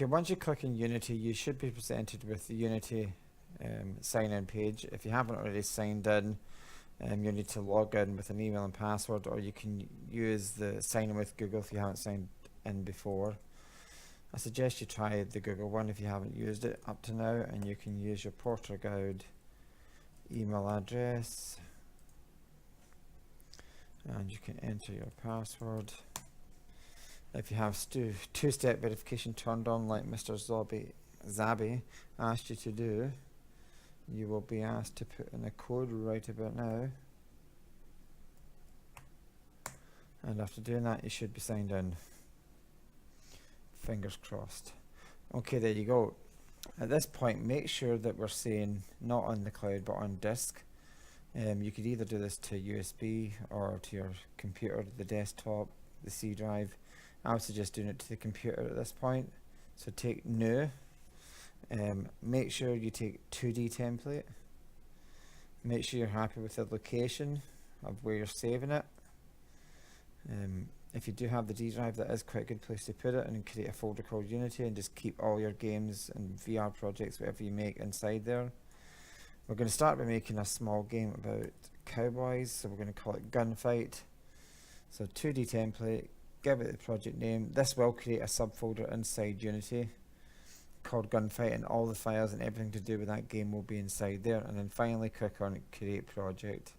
Okay, once you click in Unity, you should be presented with the Unity sign-in page. If you haven't already signed in, you need to log in with an email and password, or you can use the sign in with Google if you haven't signed in before. I suggest you try the Google one if you haven't used it up to now, and you can use your Portergaud email address, and you can enter your password. If you have two-step verification turned on like Mr. Zabi asked you to do, you will be asked to put in a code right about now, and after doing that you should be signed in. Fingers crossed. Okay, there you go. At this point, make sure that we're saying not on the cloud but on disk. You could either do this to USB or to your computer, the desktop, the C drive. I would suggest doing it to the computer at this point. So take new. Make sure you take 2D template. Make sure you're happy with the location of where you're saving it. If you do have the D drive, that is quite a good place to put it, and create a folder called Unity and just keep all your games and VR projects, whatever you make, inside there. We're going to start by making a small game about cowboys, so we're going to call it Gunfight. So 2D template, give it the project name. This will create a subfolder inside Unity called Gunfight, and all the files and everything to do with that game will be inside there. And then finally click on Create Project.